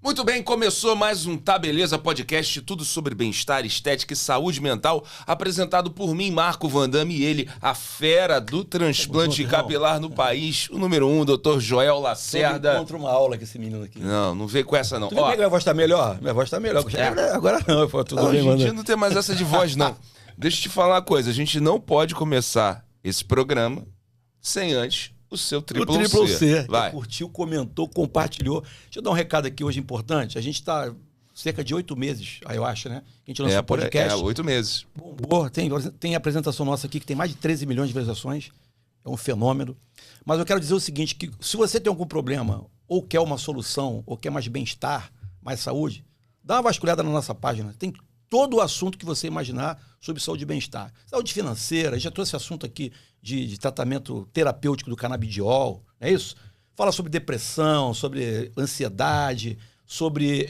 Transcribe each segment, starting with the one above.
Muito bem, começou mais um Tá Beleza Podcast, tudo sobre bem-estar, estética e saúde mental, apresentado por mim, Marco Vandame, e ele, a fera do transplante capilar no país, o número 1, Dr. Joel Lacerda. Encontra uma aula com esse menino aqui. Não vem com essa não. Tu viu que minha voz tá melhor? Minha voz tá melhor. Agora não, tudo bem, mano. A gente não tem mais essa de voz, não. Deixa eu te falar uma coisa, a gente não pode começar esse programa sem antes o seu Triplo C. Vai. Curtiu, comentou, compartilhou. Deixa eu dar um recado aqui hoje importante. A gente está cerca de 8 meses, aí eu acho, né? Que a gente lançou o podcast. 8 meses. Bombou. Tem apresentação nossa aqui que tem mais de 13 milhões de visualizações. É um fenômeno. Mas eu quero dizer o seguinte, que se você tem algum problema, ou quer uma solução, ou quer mais bem-estar, mais saúde, dá uma vasculhada na nossa página. Tem todo o assunto que você imaginar sobre saúde e bem-estar. Saúde financeira, já trouxe assunto aqui de tratamento terapêutico do canabidiol, não é isso? Fala sobre depressão, sobre ansiedade, sobre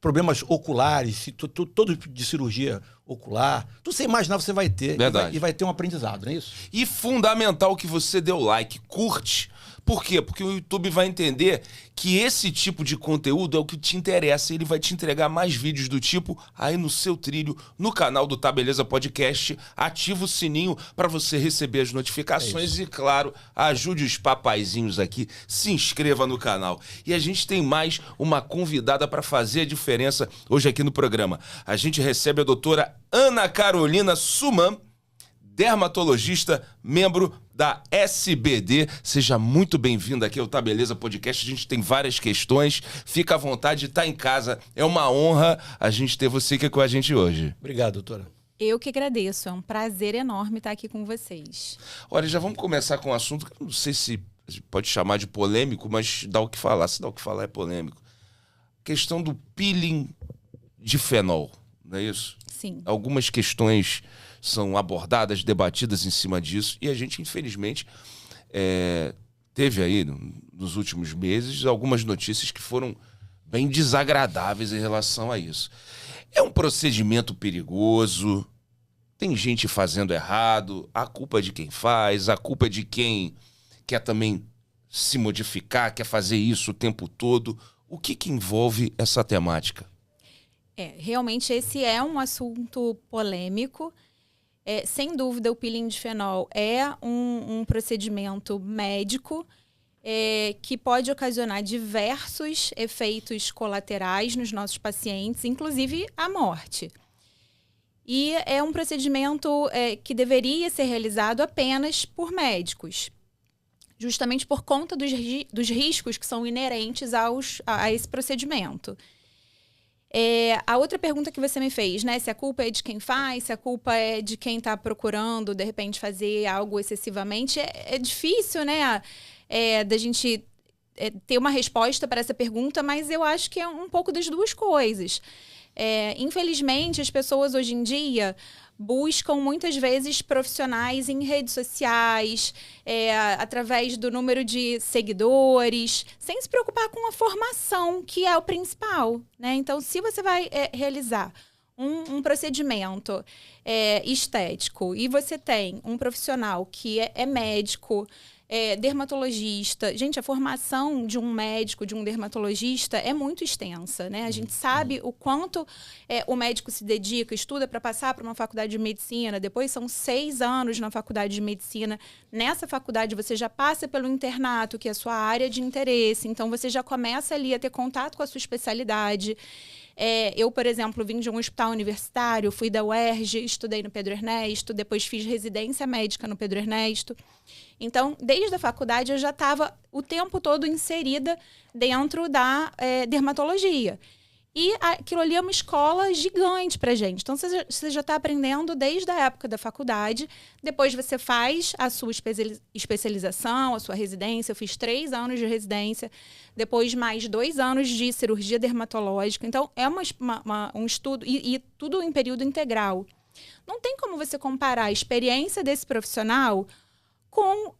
problemas oculares, todo tipo de cirurgia ocular. Tudo você imaginar você vai ter. Verdade. E vai ter um aprendizado, não é isso? E fundamental que você dê o like, curte. Por quê? Porque o YouTube vai entender que esse tipo de conteúdo é o que te interessa. Ele vai te entregar mais vídeos do tipo aí no seu trilho, no canal do Tá Beleza Podcast. Ativa o sininho para você receber as notificações e, claro, ajude os papaizinhos aqui. Se inscreva no canal. E a gente tem mais uma convidada para fazer a diferença hoje aqui no programa. A gente recebe a doutora Ana Carolina Suman, dermatologista, membro da SBD. Seja muito bem-vinda aqui ao Tá Beleza Podcast. A gente tem várias questões. Fica à vontade, tá em casa. É uma honra a gente ter você aqui com a gente hoje. Obrigado, doutora. Eu que agradeço. É um prazer enorme estar aqui com vocês. Olha, já vamos começar com um assunto que eu não sei se pode chamar de polêmico, mas dá o que falar. Se dá o que falar, é polêmico. Questão do peeling de fenol, não é isso? Sim. Algumas questões são abordadas, debatidas em cima disso, e a gente, infelizmente, teve aí, nos últimos meses, algumas notícias que foram bem desagradáveis em relação a isso. É um procedimento perigoso, tem gente fazendo errado, a culpa é de quem faz, a culpa é de quem quer também se modificar, quer fazer isso o tempo todo. O que envolve essa temática? Realmente esse é um assunto polêmico. Sem dúvida, o peeling de fenol é um procedimento médico que pode ocasionar diversos efeitos colaterais nos nossos pacientes, inclusive a morte. E é um procedimento que deveria ser realizado apenas por médicos, justamente por conta dos riscos que são inerentes a esse procedimento. A outra pergunta que você me fez, né? Se a culpa é de quem faz, se a culpa é de quem está procurando, de repente, fazer algo excessivamente, é difícil, né? Da gente ter uma resposta para essa pergunta, mas eu acho que é um pouco das duas coisas. Infelizmente, as pessoas hoje em dia buscam muitas vezes profissionais em redes sociais, através do número de seguidores, sem se preocupar com a formação, que é o principal, né? Então, se você vai realizar um procedimento estético e você tem um profissional que é médico, dermatologista. Gente, a formação de um médico, de um dermatologista é muito extensa, né? A gente sabe o quanto o médico se dedica, estuda para passar para uma faculdade de medicina, depois são 6 anos na faculdade de medicina. Nessa faculdade você já passa pelo internato, que é a sua área de interesse, então você já começa ali a ter contato com a sua especialidade. Eu, por exemplo, vim de um hospital universitário, fui da UERJ, estudei no Pedro Ernesto, depois fiz residência médica no Pedro Ernesto. Então, desde a faculdade, eu já estava o tempo todo inserida dentro da dermatologia. E aquilo ali é uma escola gigante pra gente. Então, você já está aprendendo desde a época da faculdade. Depois você faz a sua especialização, a sua residência. Eu fiz 3 anos de residência. Depois, mais 2 anos de cirurgia dermatológica. Então, é um estudo, e tudo em período integral. Não tem como você comparar a experiência desse profissional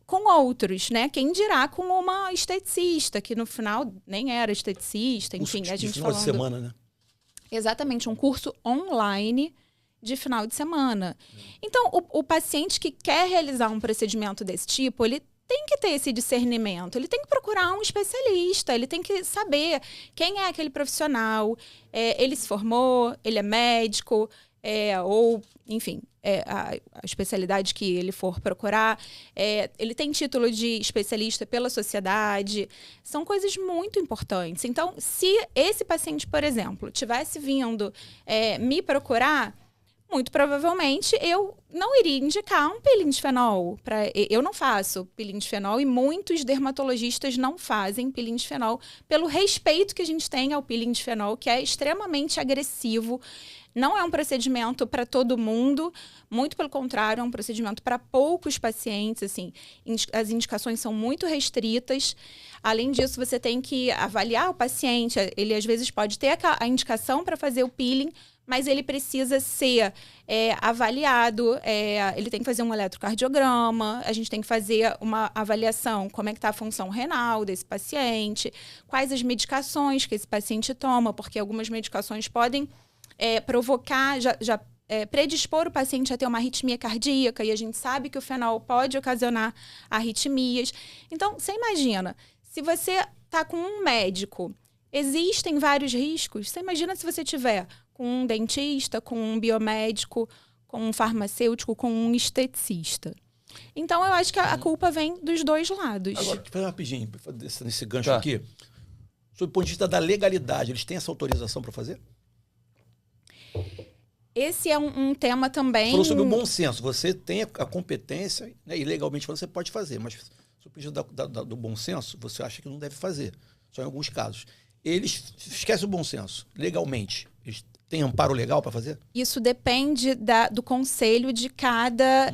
com outros, né? Quem dirá com uma esteticista, que no final nem era esteticista, enfim, a gente final falando... de semana, né? Exatamente, um curso online de final de semana. Então, o paciente que quer realizar um procedimento desse tipo, ele tem que ter esse discernimento, ele tem que procurar um especialista, ele tem que saber quem é aquele profissional, ele se formou, ele é médico, ou, enfim, a especialidade que ele for procurar, ele tem título de especialista pela sociedade, são coisas muito importantes. Então, se esse paciente, por exemplo, tivesse vindo me procurar, muito provavelmente eu não iria indicar um peeling de fenol. Eu não faço peeling de fenol e muitos dermatologistas não fazem peeling de fenol pelo respeito que a gente tem ao peeling de fenol, que é extremamente agressivo. Não é um procedimento para todo mundo, muito pelo contrário, é um procedimento para poucos pacientes. Assim, as indicações são muito restritas. Além disso, você tem que avaliar o paciente. Ele, às vezes, pode ter a indicação para fazer o peeling, mas ele precisa ser avaliado, ele tem que fazer um eletrocardiograma, a gente tem que fazer uma avaliação, como é que está a função renal desse paciente, quais as medicações que esse paciente toma, porque algumas medicações podem provocar, predispor o paciente a ter uma arritmia cardíaca, e a gente sabe que o fenol pode ocasionar arritmias. Então, você imagina, se você está com um médico, existem vários riscos. Você imagina se você tiver com um dentista, com um biomédico, com um farmacêutico, com um esteticista. Então, eu acho que a culpa vem dos dois lados. Agora, fazer rapidinho, nesse gancho aqui. Sob o ponto de vista da legalidade, eles têm essa autorização para fazer? Esse é um tema também... Falou sobre o bom senso. Você tem a competência, né, e legalmente você pode fazer, mas sob o ponto de vista do bom senso, você acha que não deve fazer. Só em alguns casos. Eles esquecem o bom senso. Legalmente, eles têm amparo legal para fazer? Isso depende do conselho de cada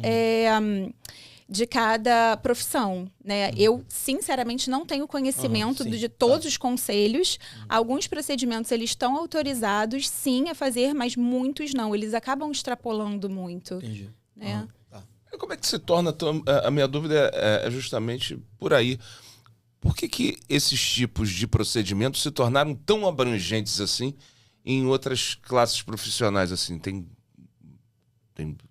profissão, né? Eu, sinceramente, não tenho conhecimento de todos os conselhos. Alguns procedimentos, eles estão autorizados, sim, a fazer, mas muitos não. Eles acabam extrapolando muito. Entendi. Né? Como é que se torna... A minha dúvida é justamente por aí. Por que esses tipos de procedimentos se tornaram tão abrangentes assim em outras classes profissionais? Assim, tem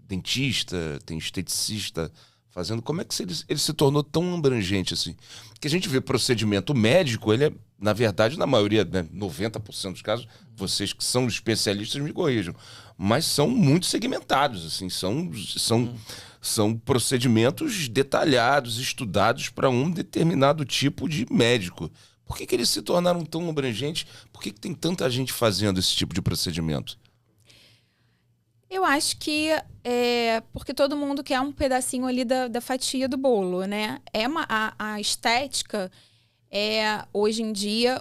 dentista, tem esteticista fazendo. Como é que ele se tornou tão abrangente assim? Porque a gente vê procedimento médico, ele é, na verdade, na maioria, né, 90% dos casos, vocês que são especialistas me corrijam, mas são muito segmentados, assim, são procedimentos detalhados, estudados para um determinado tipo de médico. Por que eles se tornaram tão abrangentes? Por que tem tanta gente fazendo esse tipo de procedimento? Eu acho que porque todo mundo quer um pedacinho ali da fatia do bolo, né? A estética hoje em dia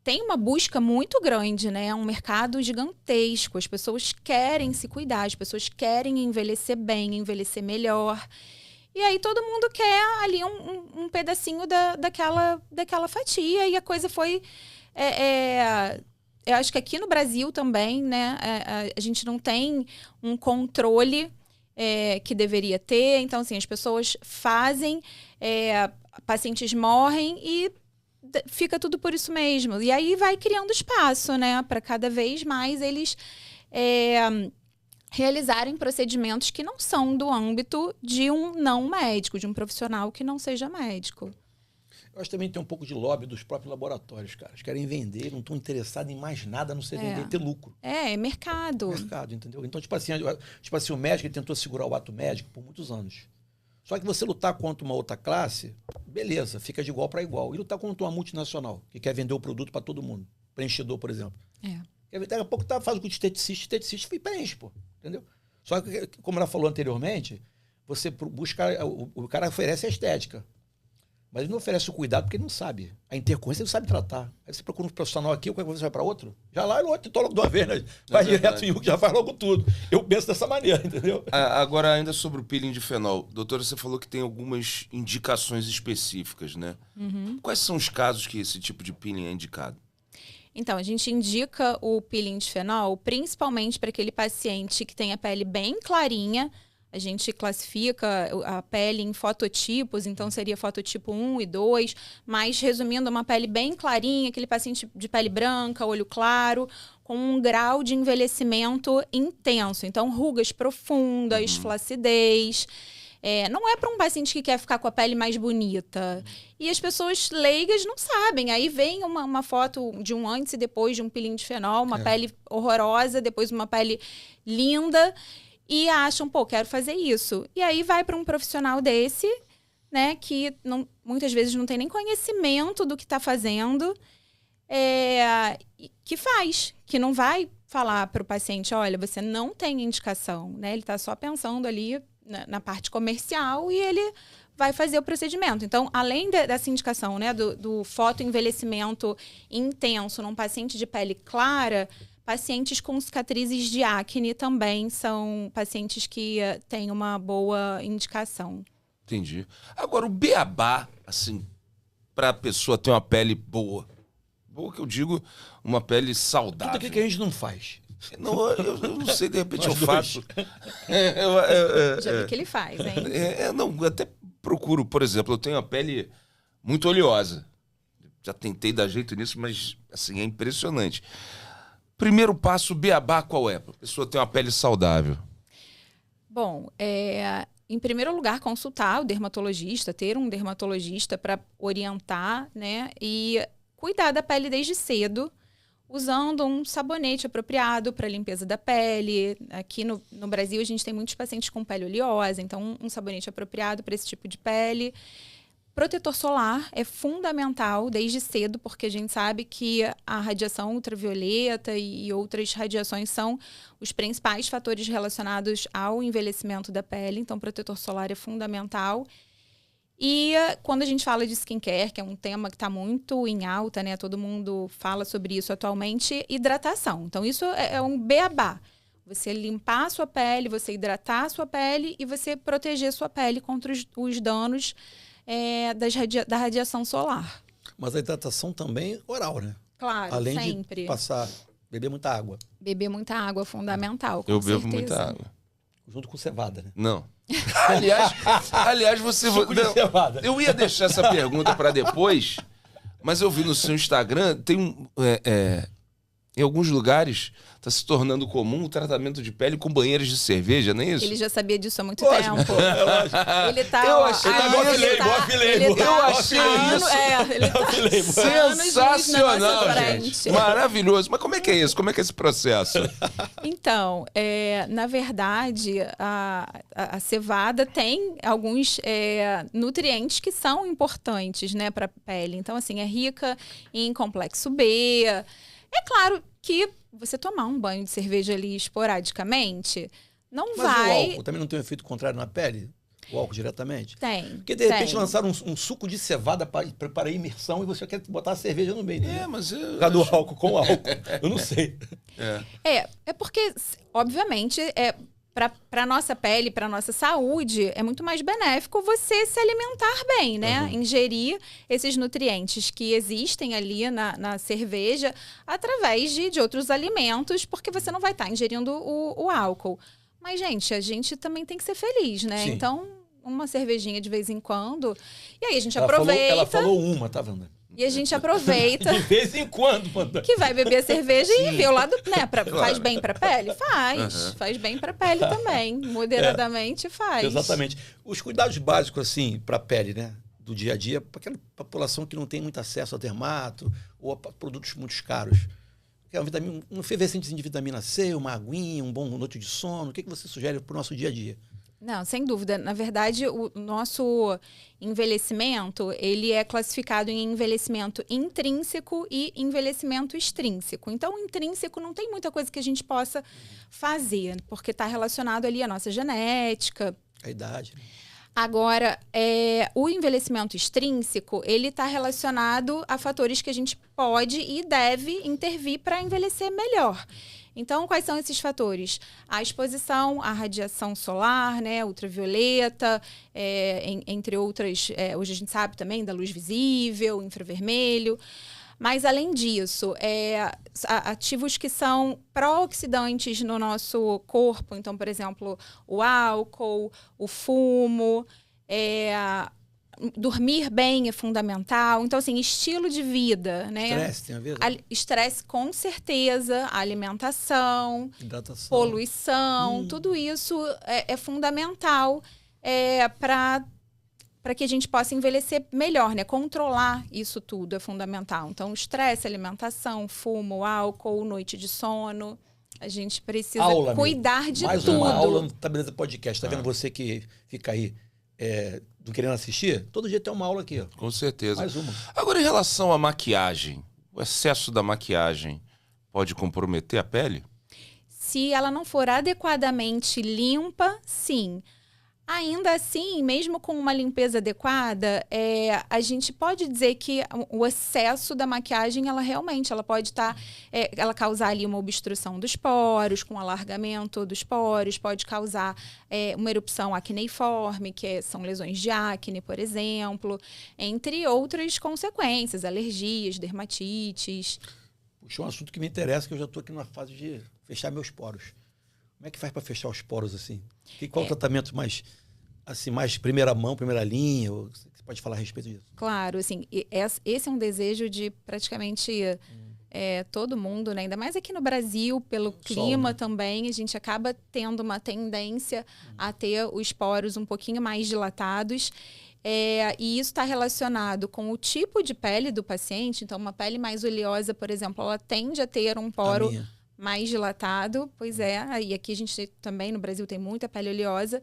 tem uma busca muito grande, né? É um mercado gigantesco. As pessoas querem se cuidar, as pessoas querem envelhecer bem, envelhecer melhor. E aí todo mundo quer ali um pedacinho daquela fatia. E a coisa foi... eu acho que aqui no Brasil também, né? A gente não tem um controle que deveria ter. Então, assim, as pessoas fazem, pacientes morrem e fica tudo por isso mesmo. E aí vai criando espaço, né? Para cada vez mais eles realizarem procedimentos que não são do âmbito de um não médico, de um profissional que não seja médico. Eu acho que também tem um pouco de lobby dos próprios laboratórios, cara. Eles querem vender, não estão interessados em mais nada, a não ser vender e ter lucro. É mercado. Mercado, entendeu? Então, tipo assim, o médico ele tentou segurar o ato médico por muitos anos. Só que você lutar contra uma outra classe, beleza, fica de igual para igual. E lutar contra uma multinacional, que quer vender o produto para todo mundo. Preenchedor, por exemplo. Daqui a pouco faz o que o esteticista e preenche, pô. Entendeu? Só que, como ela falou anteriormente, você busca... O cara oferece a estética. Mas ele não oferece o cuidado porque ele não sabe. A intercorrência ele não sabe tratar. Aí você procura um profissional aqui, qualquer coisa você vai para outro. Já lá, o outro tentou logo de uma vez, né? Vai direto em um que já faz logo tudo. Eu penso dessa maneira, entendeu? Agora, ainda sobre o peeling de fenol. Doutora, você falou que tem algumas indicações específicas, né? Quais são os casos que esse tipo de peeling é indicado? Então, a gente indica o peeling de fenol principalmente para aquele paciente que tem a pele bem clarinha. A gente classifica a pele em fototipos, então seria fototipo 1 e 2, mas resumindo, uma pele bem clarinha, aquele paciente de pele branca, olho claro, com um grau de envelhecimento intenso. Então, rugas profundas, flacidez. Não é para um paciente que quer ficar com a pele mais bonita. E as pessoas leigas não sabem. Aí vem uma foto de um antes e depois de um peeling de fenol, uma pele horrorosa, depois uma pele linda, e acham, pô, quero fazer isso. E aí vai para um profissional desse, né, que muitas vezes não tem nem conhecimento do que está fazendo, que não vai falar para o paciente, olha, você não tem indicação, né? Ele está só pensando ali na parte comercial e ele vai fazer o procedimento. Então, além dessa indicação, né, do fotoenvelhecimento intenso num paciente de pele clara, pacientes com cicatrizes de acne também são pacientes que têm uma boa indicação. Entendi. Agora, o beabá, assim, para a pessoa ter uma pele boa. Boa que eu digo, uma pele saudável. Tudo aquilo que a gente não faz. Não, eu não sei, de repente eu Nós dois. faço. Já vi que ele faz, hein? Não, eu até procuro, por exemplo, eu tenho uma pele muito oleosa. Já tentei dar jeito nisso, mas assim, é impressionante. Primeiro passo, beabá, qual é? Para a pessoa ter uma pele saudável. Bom, em primeiro lugar, consultar o dermatologista, ter um dermatologista para orientar, né? E cuidar da pele desde cedo, usando um sabonete apropriado para limpeza da pele. Aqui no Brasil, a gente tem muitos pacientes com pele oleosa, então um sabonete apropriado para esse tipo de pele. Protetor solar é fundamental desde cedo, porque a gente sabe que a radiação ultravioleta e outras radiações são os principais fatores relacionados ao envelhecimento da pele. Então, protetor solar é fundamental. E quando a gente fala de skincare, que é um tema que está muito em alta, né? Todo mundo fala sobre isso atualmente, hidratação. Então, isso é um beabá. Você limpar a sua pele, você hidratar a sua pele e você proteger a sua pele contra os danos da radiação solar. Mas a hidratação também oral, né? Claro, além sempre. De beber muita água. Beber muita água é fundamental, com Eu certeza. bebo muita água. Junto com cevada, né? Não. Aliás, você... Suco de cevada. Eu ia deixar essa pergunta para depois, mas eu vi no seu Instagram, tem em alguns lugares está se tornando comum o tratamento de pele com banheiras de cerveja, não é isso? Ele já sabia disso há muito Lógico. tempo. Ele tá... Eu achei isso sensacional, gente. Maravilhoso. Mas como é que é isso? Como é que é esse processo? Então, na verdade, a cevada tem alguns nutrientes que são importantes, né, para a pele. Então, assim, é rica em complexo B. É claro que você tomar um banho de cerveja ali esporadicamente, não vai... Mas o álcool também não tem um efeito contrário na pele? O álcool diretamente? Tem. Porque de repente lançaram um suco de cevada para imersão e você quer botar a cerveja no meio. Né? Mas por causa do álcool, com álcool. Eu não sei. É porque, obviamente, para nossa pele, para nossa saúde, é muito mais benéfico você se alimentar bem, né? Uhum. Ingerir esses nutrientes que existem ali na cerveja através de outros alimentos, porque você não vai estar ingerindo o álcool. Mas, gente, a gente também tem que ser feliz, né? Sim. Então, uma cervejinha de vez em quando. E aí a gente aproveita. Ela falou uma, tá vendo? E a gente aproveita. De vez em quando, mano. Que vai beber cerveja e ver o lado, né? Faz bem pra pele? Faz. Faz bem pra pele também. Moderadamente faz. Exatamente. Os cuidados básicos, assim, pra pele, né? Do dia a dia, para aquela população que não tem muito acesso a dermato ou a produtos muito caros. Um efervescentezinho de vitamina C, uma aguinha, um bom noite de sono. O que você sugere pro nosso dia a dia? Não, sem dúvida. Na verdade, o nosso envelhecimento, ele é classificado em envelhecimento intrínseco e envelhecimento extrínseco. Então, o intrínseco não tem muita coisa que a gente possa fazer, porque está relacionado ali à nossa genética. A idade. Agora, o envelhecimento extrínseco, ele está relacionado a fatores que a gente pode e deve intervir para envelhecer melhor. Então, quais são esses fatores? A exposição à radiação solar, né, ultravioleta, entre outras, hoje a gente sabe também da luz visível, infravermelho. Mas, além disso, ativos que são pró-oxidantes no nosso corpo. Então, por exemplo, o álcool, o fumo, dormir bem é fundamental. Então, assim, estilo de vida, né? Estresse tem a ver? Estresse, com certeza. Alimentação, hidratação, poluição, tudo isso é fundamental para que a gente possa envelhecer melhor, né? Controlar isso tudo é fundamental. Então, estresse, alimentação, fumo, álcool, noite de sono. A gente precisa cuidar de mais tudo. Uma aula no Tabeleza Podcast. Tá vendo você que fica aí não querendo assistir? Todo dia tem uma aula aqui. Ó. Com certeza. Mais uma. Agora, em relação à maquiagem, o excesso da maquiagem pode comprometer a pele? Se ela não for adequadamente limpa, sim. Ainda assim, mesmo com uma limpeza adequada, a gente pode dizer que o excesso da maquiagem, ela pode ela causar ali uma obstrução dos poros, com alargamento dos poros, pode causar uma erupção acneiforme, são lesões de acne, por exemplo, entre outras consequências, alergias, dermatites. Puxa, um assunto que me interessa, que eu já estou aqui na fase de fechar meus poros. Como é que faz para fechar os poros assim? Qual o tratamento mais primeira mão, primeira linha? Você pode falar a respeito disso? Claro, assim, esse é um desejo de praticamente todo mundo, né? Ainda mais aqui no Brasil, pelo clima, né? Também, a gente acaba tendo uma tendência a ter os poros um pouquinho mais dilatados. E isso está relacionado com o tipo de pele do paciente. Então, uma pele mais oleosa, por exemplo, ela tende a ter um poro mais dilatado. Pois é, e aqui a gente também, no Brasil, tem muita pele oleosa.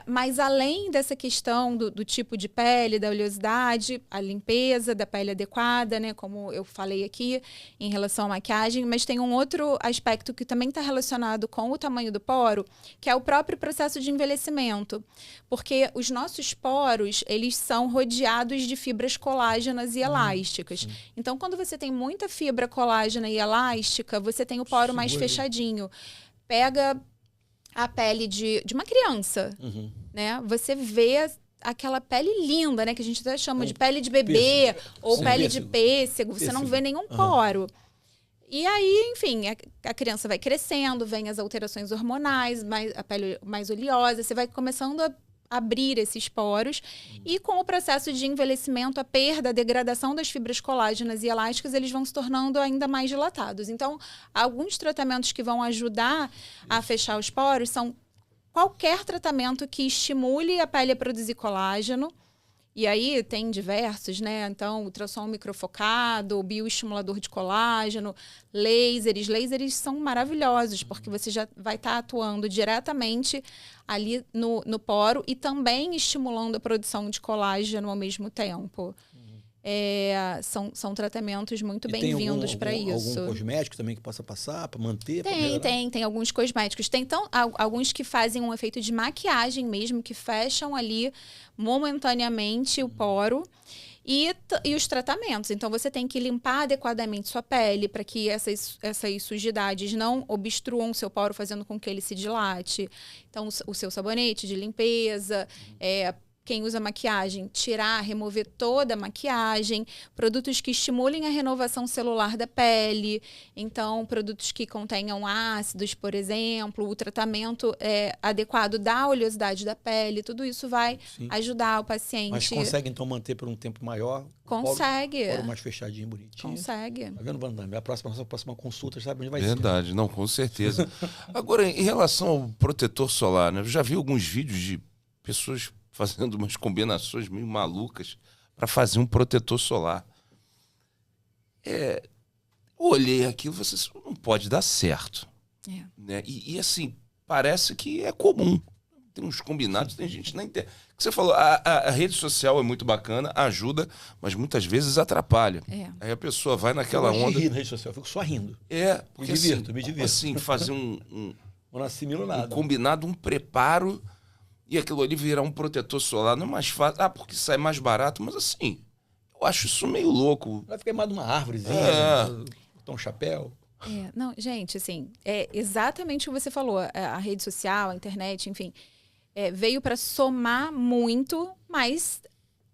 Mas além dessa questão do tipo de pele, da oleosidade, a limpeza da pele adequada, né, como eu falei aqui em relação à maquiagem, mas tem um outro aspecto que também está relacionado com o tamanho do poro, que é o próprio processo de envelhecimento. Porque os nossos poros, eles são rodeados de fibras colágenas e elásticas. Então, quando você tem muita fibra colágena e elástica, você tem o poro mais fechadinho. Pega a pele de uma criança, né? Você vê aquela pele linda, né? Que a gente até chama de pele de bebê ou pele de pêssego. Você não vê nenhum poro. E aí, enfim, a criança vai crescendo, vem as alterações hormonais, a pele mais oleosa, você vai começando a abrir esses poros e com o processo de envelhecimento, a perda, a degradação das fibras colágenas e elásticas, eles vão se tornando ainda mais dilatados. Então, alguns tratamentos que vão ajudar a fechar os poros são qualquer tratamento que estimule a pele a produzir colágeno. E aí tem diversos, né? Então, ultrassom microfocado, bioestimulador de colágeno, lasers. Lasers são maravilhosos, porque você já vai estar atuando diretamente ali no poro e também estimulando a produção de colágeno ao mesmo tempo. São tratamentos muito bem-vindos para isso. Algum cosmético também que possa passar para manter? Tem alguns cosméticos. Tem alguns que fazem um efeito de maquiagem mesmo, que fecham ali momentaneamente o poro. E os tratamentos. Então, você tem que limpar adequadamente sua pele para que essas sujidades não obstruam o seu poro, fazendo com que ele se dilate. Então, o seu sabonete de limpeza, quem usa maquiagem, remover toda a maquiagem, produtos que estimulem a renovação celular da pele, então produtos que contenham ácidos, por exemplo, o tratamento adequado da oleosidade da pele, tudo isso vai ajudar o paciente. Mas consegue então manter por um tempo maior? Consegue. Poro mais fechadinho, bonitinho. Consegue. Tá vendo, Vandame? A próxima consulta, sabe onde vai ser. Verdade, não, com certeza. Agora, em relação ao protetor solar, né? Eu já vi alguns vídeos de pessoas fazendo umas combinações meio malucas para fazer um protetor solar. Eu olhei aquilo e falei, isso não pode dar certo. Né? E assim, parece que é comum. Tem uns combinados, tem gente na internet. Você falou, a rede social é muito bacana, ajuda, mas muitas vezes atrapalha. Aí a pessoa vai naquela onda... Eu na rede social, eu fico só rindo. Porque me divirto. Assim, fazer eu não assimilo nada. Um combinado, um preparo... E aquilo ali virar um protetor solar não é mais fácil. Porque sai mais barato. Mas assim, eu acho isso meio louco. Vai ficar mais de uma árvorezinha, botar um chapéu. Não, gente, assim, é exatamente o que você falou. A rede social, a internet, enfim, veio para somar muito, mas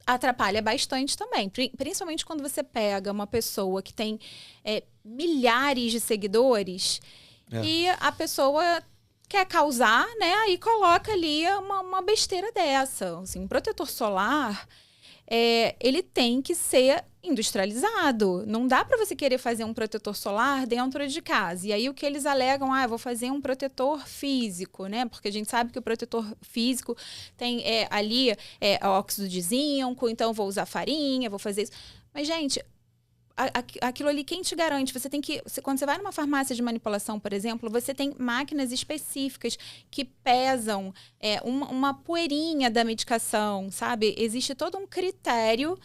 atrapalha bastante também. Principalmente quando você pega uma pessoa que tem milhares de seguidores e a pessoa... quer causar, né? Aí coloca ali uma besteira dessa. Assim, um protetor solar, ele tem que ser industrializado. Não dá para você querer fazer um protetor solar dentro de casa. E aí o que eles alegam, eu vou fazer um protetor físico, né? Porque a gente sabe que o protetor físico tem ali óxido de zinco, então vou usar farinha, vou fazer isso. Mas, gente, aquilo ali, quem te garante? Você tem que... Quando você vai numa farmácia de manipulação, por exemplo, você tem máquinas específicas que pesam uma poeirinha da medicação, sabe? Existe todo um critério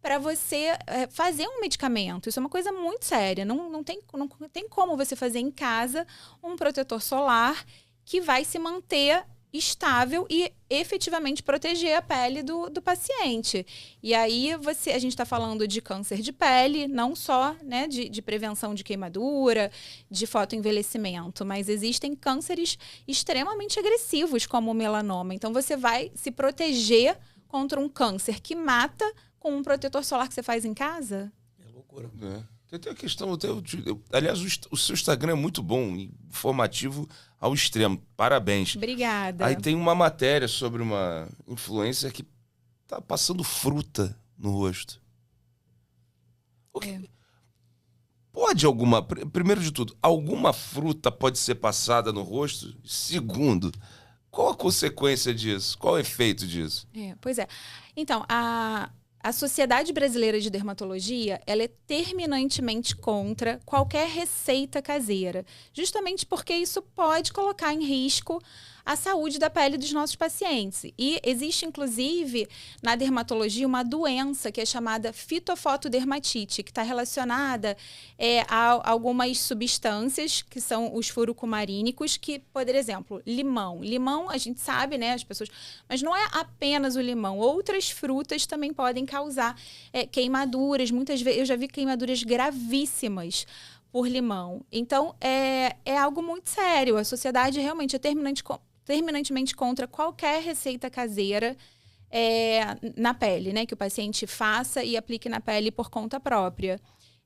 para você fazer um medicamento. Isso é uma coisa muito séria. Não tem como você fazer em casa um protetor solar que vai se manter estável e efetivamente proteger a pele do paciente. E aí a gente está falando de câncer de pele, não só, né, de prevenção de queimadura, de fotoenvelhecimento, mas existem cânceres extremamente agressivos, como o melanoma. Então você vai se proteger contra um câncer que mata com um protetor solar que você faz em casa? É loucura. Tem a questão, aliás, o seu Instagram é muito bom, informativo ao extremo. Parabéns. Obrigada. Aí tem uma matéria sobre uma influencer que tá passando fruta no rosto. Pode primeiro de tudo, alguma fruta pode ser passada no rosto? Segundo, qual a consequência disso? Qual o efeito disso? Pois é. Então, a Sociedade Brasileira de Dermatologia, ela é terminantemente contra qualquer receita caseira, justamente porque isso pode colocar em risco a saúde da pele dos nossos pacientes. E existe, inclusive, na dermatologia, uma doença que é chamada fitofotodermatite, que está relacionada a algumas substâncias, que são os furucumarínicos, que, por exemplo, limão. Limão, a gente sabe, né, as pessoas... Mas não é apenas o limão. Outras frutas também podem causar queimaduras. Muitas vezes, eu já vi queimaduras gravíssimas por limão. Então, é algo muito sério. A sociedade realmente é terminantemente contra qualquer receita caseira na pele, né? Que o paciente faça e aplique na pele por conta própria.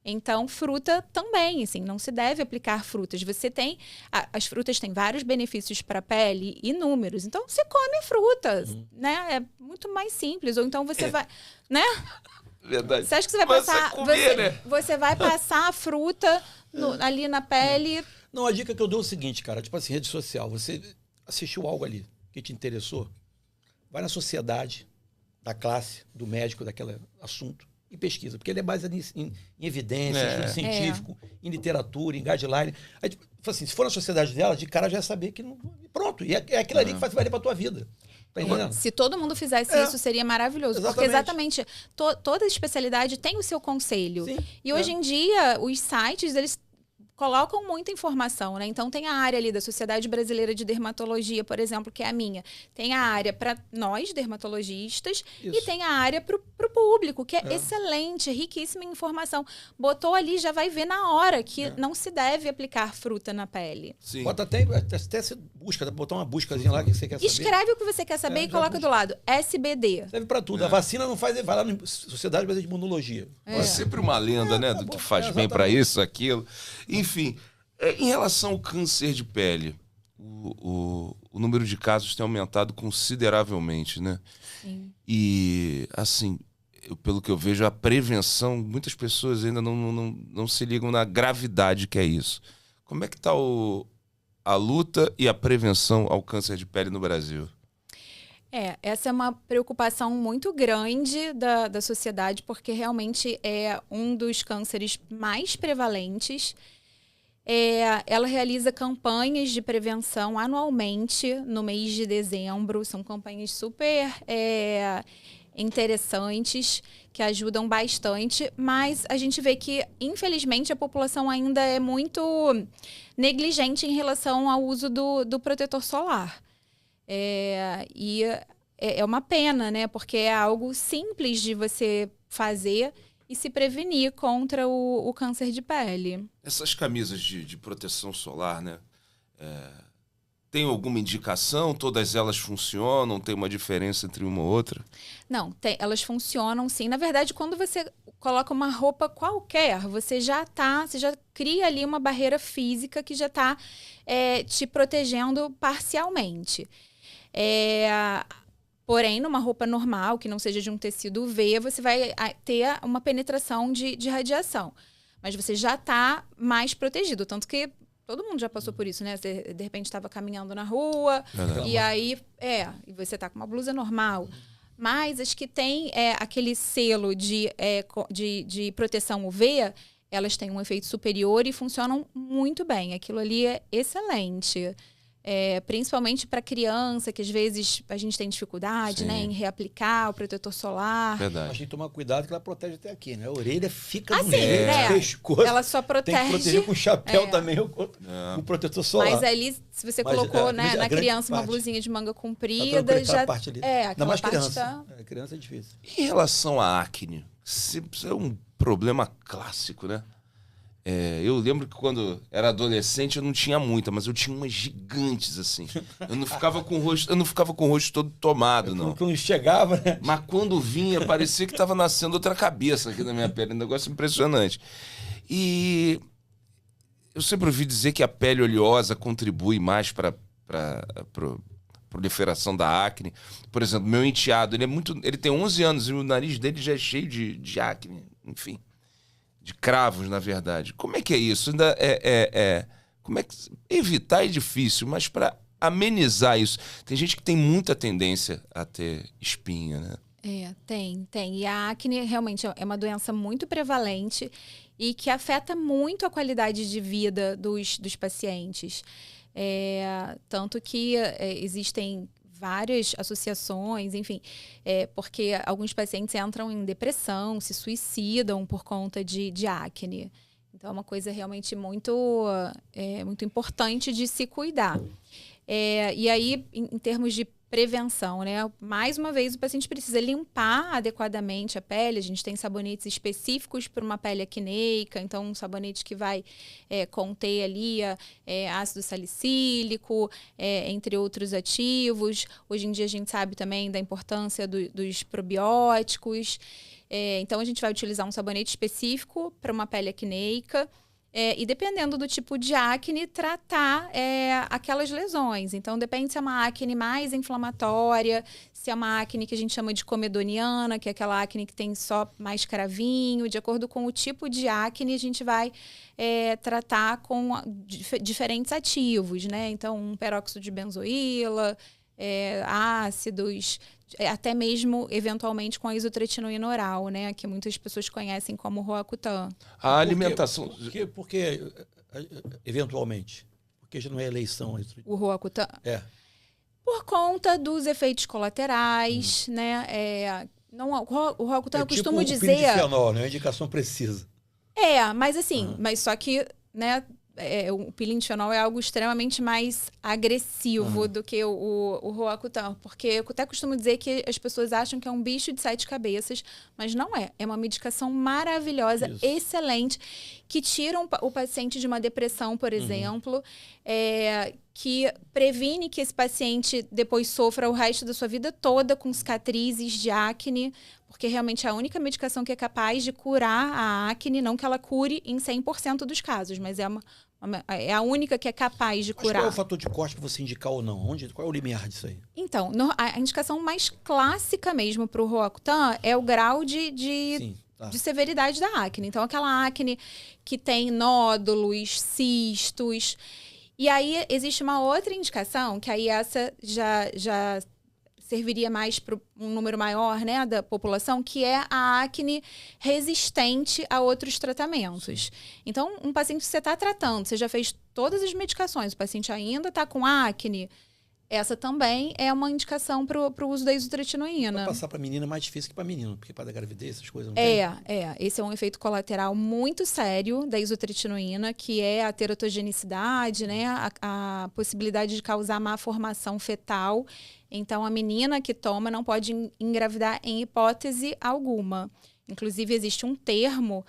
Então, fruta também, assim, não se deve aplicar frutas. As frutas têm vários benefícios para a pele, inúmeros. Então, você come fruta, né? É muito mais simples. Ou então você vai, né? Verdade. Você acha que você vai passar... Você vai passar a fruta ali na pele... Não, a dica que eu dou é o seguinte, cara. Tipo assim, rede social. Você assistiu algo ali que te interessou? Vai na sociedade da classe, do médico, daquele assunto e pesquisa. Porque ele é baseado em evidências, estudo científico, em literatura, em guideline. Aí, tipo assim, se for na sociedade dela, de cara já saber que... Não, pronto. E é aquilo ali que vai valer pra tua vida. Tá, se todo mundo fizesse isso, seria maravilhoso. Exatamente. Porque exatamente toda especialidade tem o seu conselho. Sim, e hoje em dia, os sites, eles colocam muita informação, né? Então, tem a área ali da Sociedade Brasileira de Dermatologia, por exemplo, que é a minha. Tem a área para nós, dermatologistas, e tem a área para o público, que é excelente, riquíssima em informação. Botou ali, já vai ver na hora que não se deve aplicar fruta na pele. Sim. Bota até você busca, botar uma buscazinha lá que você quer saber. Escreve o que você quer saber e coloca do lado. SBD. Serve para tudo. A vacina não faz... Vai lá na Sociedade Brasileira de Imunologia. É sempre uma lenda, né? Do que faz bem para isso, aquilo. Enfim, em relação ao câncer de pele, o número de casos tem aumentado consideravelmente, né? Sim. E, assim, pelo que eu vejo, a prevenção, muitas pessoas ainda não se ligam na gravidade que é isso. Como é que está a luta e a prevenção ao câncer de pele no Brasil? Essa é uma preocupação muito grande da sociedade, porque realmente é um dos cânceres mais prevalentes. Ela realiza campanhas de prevenção anualmente no mês de dezembro. São campanhas super interessantes, que ajudam bastante, mas a gente vê que, infelizmente, a população ainda é muito negligente em relação ao uso do protetor solar. E é uma pena, né? Porque é algo simples de você fazer e se prevenir contra o câncer de pele. Essas camisas de proteção solar, né? Tem alguma indicação? Todas elas funcionam? Tem uma diferença entre uma ou outra? Não, elas funcionam sim. Na verdade, quando você coloca uma roupa qualquer, você já cria ali uma barreira física que já está te protegendo parcialmente. Porém, numa roupa normal, que não seja de um tecido UV, você vai ter uma penetração de radiação. Mas você já está mais protegido. Tanto que todo mundo já passou por isso, né? Você, de repente, estava caminhando na rua, e aí... e você está com uma blusa normal. Mas as que têm aquele selo de proteção UV, elas têm um efeito superior e funcionam muito bem. Aquilo ali é excelente. Principalmente para criança, que às vezes a gente tem dificuldade, né, em reaplicar o protetor solar. Verdade. Mas tem que tomar cuidado que ela protege até aqui, né? A orelha fica Assim, do jeito, pescoço. Ela só protege. Tem que proteger com chapéu também, o protetor solar. Mas ali, se você colocou na criança uma blusinha de manga comprida, já... parte ali. Aquela mais parte criança. Criança é difícil. Em relação à acne, isso é um problema clássico, né? Eu lembro que quando era adolescente eu não tinha muita, mas eu tinha umas gigantes, assim. Eu não ficava com o rosto todo tomado, não. Quando chegava, né? Mas quando vinha, parecia que estava nascendo outra cabeça aqui na minha pele. Um negócio impressionante. E eu sempre ouvi dizer que a pele oleosa contribui mais para proliferação da acne. Por exemplo, meu enteado, ele tem 11 anos e o nariz dele já é cheio de acne, enfim. De cravos, na verdade. Como é que é isso? Ainda como é que evitar é difícil, mas para amenizar isso, tem gente que tem muita tendência a ter espinha, né? Tem. E a acne realmente é uma doença muito prevalente e que afeta muito a qualidade de vida dos pacientes. Tanto que existem várias associações, enfim, porque alguns pacientes entram em depressão, se suicidam por conta de acne. Então, é uma coisa realmente muito importante de se cuidar. E aí, em termos de prevenção, né? Mais uma vez, o paciente precisa limpar adequadamente a pele. A gente tem sabonetes específicos para uma pele acneica, então um sabonete que vai conter ali ácido salicílico, entre outros ativos. Hoje em dia a gente sabe também da importância dos probióticos. Então a gente vai utilizar um sabonete específico para uma pele acneica. E dependendo do tipo de acne, tratar aquelas lesões. Então, depende se é uma acne mais inflamatória, se é uma acne que a gente chama de comedoniana, que é aquela acne que tem só mais cravinho. De acordo com o tipo de acne, a gente vai tratar com diferentes ativos, né? Então, um peróxido de benzoíla, ácidos, até mesmo, eventualmente, com a isotretinoína oral, né? Que muitas pessoas conhecem como Roacutan. A alimentação... Porque eventualmente? Porque já não é eleição. O Roacutan? Por conta dos efeitos colaterais, né? O Roacutan, eu costumo dizer... Tipo piridifenol, né? É uma indicação precisa. Mas assim, mas só que, né... o pilindifenol é algo extremamente mais agressivo do que o Roacutan, porque eu até costumo dizer que as pessoas acham que é um bicho de 7 cabeças, mas não é. É uma medicação maravilhosa, excelente, que tira o paciente de uma depressão, por exemplo, que previne que esse paciente depois sofra o resto da sua vida toda com cicatrizes de acne, porque realmente é a única medicação que é capaz de curar a acne, não que ela cure em 100% dos casos, mas é a única que é capaz de curar. Mas qual é o fator de corte para você indicar ou não? Qual é o limiar disso aí? Então, a indicação mais clássica mesmo para o Roacutan é o grau de severidade da acne. Então, aquela acne que tem nódulos, cistos. E aí, existe uma outra indicação, que aí essa já serviria mais para um número maior, né, da população, que é a acne resistente a outros tratamentos. Então, um paciente que você está tratando, você já fez todas as medicações, o paciente ainda está com acne, essa também é uma indicação para o uso da isotretinoína. Para passar para menina é mais difícil que para menino, porque para dar gravidez, essas coisas não tem. Esse é um efeito colateral muito sério da isotretinoína, que é a teratogenicidade, né, a possibilidade de causar má formação fetal. Então, a menina que toma não pode engravidar em hipótese alguma. Inclusive, existe um termo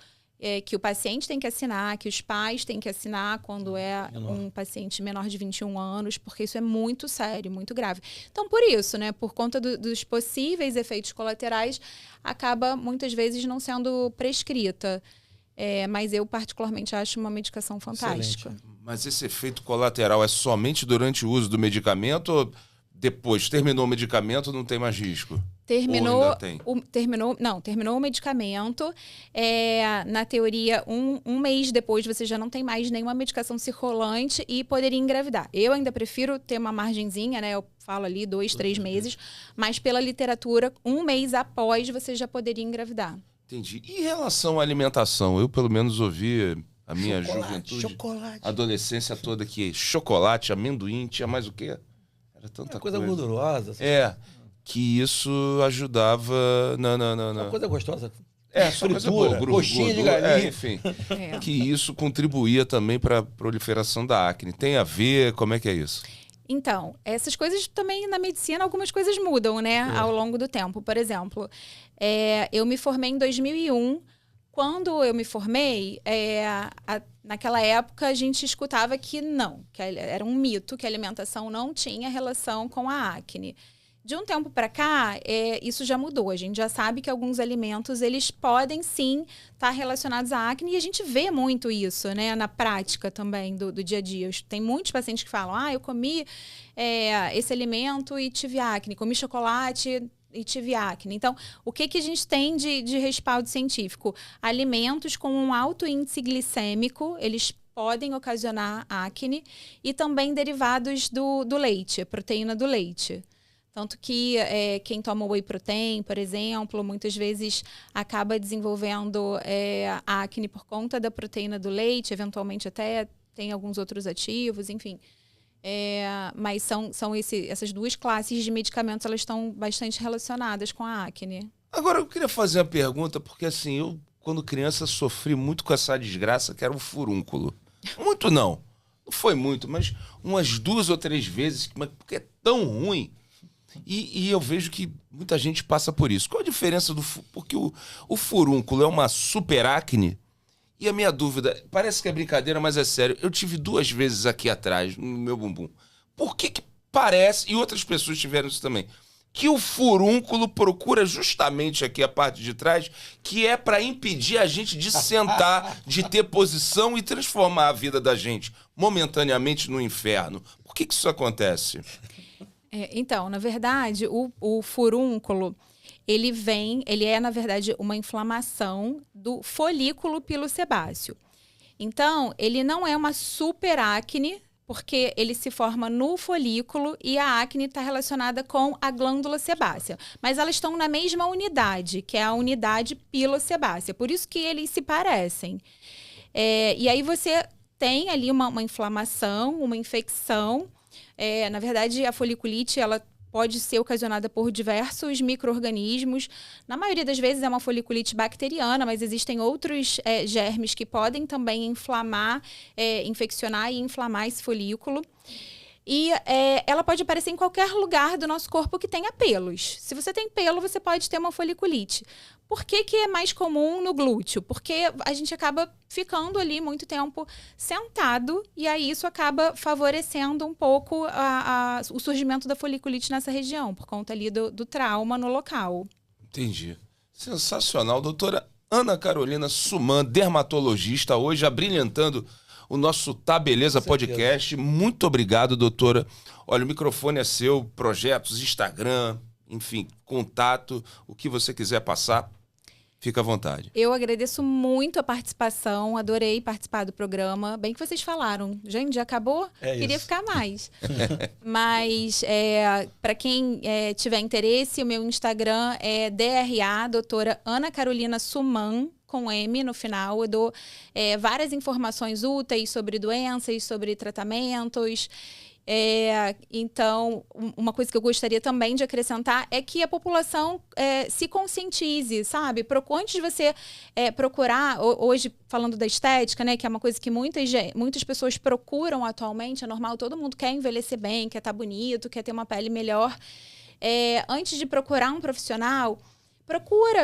que o paciente tem que assinar, que os pais têm que assinar quando é um paciente menor de 21 anos, porque isso é muito sério, muito grave. Então, por isso, né, por conta dos possíveis efeitos colaterais, acaba muitas vezes não sendo prescrita. Mas eu, particularmente, acho uma medicação fantástica. Excelente. Mas esse efeito colateral é somente durante o uso do medicamento ou Depois, terminou o medicamento, não tem mais risco? Terminou Ou ainda tem? Terminou o medicamento. Na teoria, um mês depois você já não tem mais nenhuma medicação circulante e poderia engravidar. Eu ainda prefiro ter uma margenzinha, né? Eu falo ali 2, 3 meses, mas pela literatura, 1 mês após você já poderia engravidar. Entendi. E em relação à alimentação? Eu, pelo menos, ouvi a minha juventude, adolescência toda que chocolate, amendoim, tinha mais o quê? Era tanta coisa gordurosa. Que isso ajudava Uma coisa gostosa. Só coisa boa, coxinha de galinha. Enfim, que isso contribuía também para a proliferação da acne. Tem a ver? Como é que é isso? Então, essas coisas também na medicina, algumas coisas mudam, né, ao longo do tempo. Por exemplo, eu me formei em 2001. Quando eu me formei, naquela época a gente escutava que não, que era um mito, que a alimentação não tinha relação com a acne. De um tempo para cá, isso já mudou. A gente já sabe que alguns alimentos, eles podem sim estar relacionados à acne e a gente vê muito isso, né, na prática também do dia a dia. Tem muitos pacientes que falam, eu comi esse alimento e tive acne, comi chocolate e tive acne. Então, o que a gente tem de respaldo científico? Alimentos com um alto índice glicêmico, eles podem ocasionar acne e também derivados do leite, a proteína do leite. Tanto que quem toma whey protein, por exemplo, muitas vezes acaba desenvolvendo acne por conta da proteína do leite, eventualmente até tem alguns outros ativos, enfim. Mas são essas duas classes de medicamentos, elas estão bastante relacionadas com a acne. Agora, eu queria fazer uma pergunta, porque assim, eu, quando criança, sofri muito com essa desgraça, que era o furúnculo. Muito não foi muito, mas umas 2 ou 3 vezes, porque é tão ruim. E eu vejo que muita gente passa por isso. Qual a diferença porque o furúnculo é uma super acne? E a minha dúvida, parece que é brincadeira, mas é sério. Eu tive 2 vezes aqui atrás, no meu bumbum. Por que parece, e outras pessoas tiveram isso também, que o furúnculo procura justamente aqui a parte de trás, que é para impedir a gente de sentar, de ter posição e transformar a vida da gente momentaneamente no inferno? Por que isso acontece? Então, na verdade, o furúnculo, ele é, na verdade, uma inflamação do folículo pilosebáceo. Então, ele não é uma super acne, porque ele se forma no folículo e a acne está relacionada com a glândula sebácea. Mas elas estão na mesma unidade, que é a unidade pilosebácea. Por isso que eles se parecem. E aí você tem ali uma inflamação, uma infecção. Na verdade, a foliculite, ela pode ser ocasionada por diversos micro-organismos. Na maioria das vezes é uma foliculite bacteriana, mas existem outros germes que podem também inflamar, infeccionar e inflamar esse folículo. E ela pode aparecer em qualquer lugar do nosso corpo que tenha pelos. Se você tem pelo, você pode ter uma foliculite. Por que é mais comum no glúteo? Porque a gente acaba ficando ali muito tempo sentado e aí isso acaba favorecendo um pouco o surgimento da foliculite nessa região, por conta ali do trauma no local. Entendi. Sensacional. Doutora Ana Carolina Suman, dermatologista, hoje abrilhantando o nosso Tá Beleza Podcast. Muito obrigado, doutora. Olha, o microfone é seu, projetos, Instagram, enfim, contato, o que você quiser passar, fica à vontade. Eu agradeço muito a participação, adorei participar do programa. Bem que vocês falaram, gente, já acabou? Queria ficar mais. Mas, para quem tiver interesse, o meu Instagram é DRA, doutora Ana Carolina Suman, com M no final. Eu dou várias informações úteis sobre doenças, sobre tratamentos. Então, uma coisa que eu gostaria também de acrescentar é que a população se conscientize, sabe? Antes de você procurar, hoje falando da estética, né, que é uma coisa que muitas pessoas procuram atualmente, é normal, todo mundo quer envelhecer bem, quer estar bonito, quer ter uma pele melhor. Antes de procurar um profissional,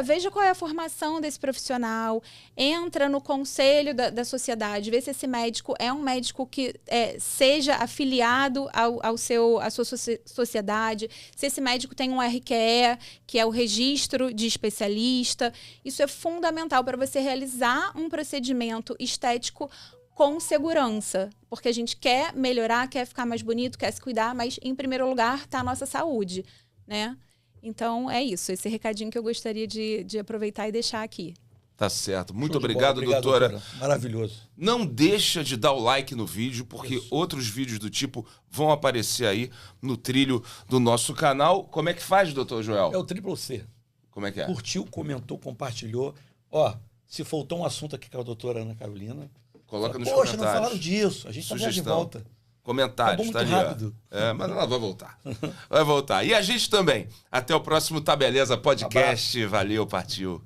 veja qual é a formação desse profissional, entra no conselho da sociedade, vê se esse médico é um médico que seja afiliado à sua sociedade, se esse médico tem um RQE, que é o registro de especialista. Isso é fundamental para você realizar um procedimento estético com segurança. Porque a gente quer melhorar, quer ficar mais bonito, quer se cuidar, mas em primeiro lugar está a nossa saúde, né? Então é isso, esse recadinho que eu gostaria de aproveitar e deixar aqui. Tá certo. Muito Show de obrigado, bola. doutora. Maravilhoso. Não deixa de dar o like no vídeo, porque Isso. outros vídeos do tipo vão aparecer aí no trilho do nosso canal. Como é que faz, doutor Joel? É o Triple C. Como é que é? Curtiu, comentou, compartilhou. Ó, se faltou um assunto aqui com a doutora Ana Carolina, Coloca nos poxa, comentários. não falaram disso. A gente tá de Sugestão. volta. Comentários, Acabou tá muito ali. Ó. rápido. É, mas ela vai voltar. Vai voltar. E a gente também. Até o próximo Tá Beleza Podcast. Valeu, partiu.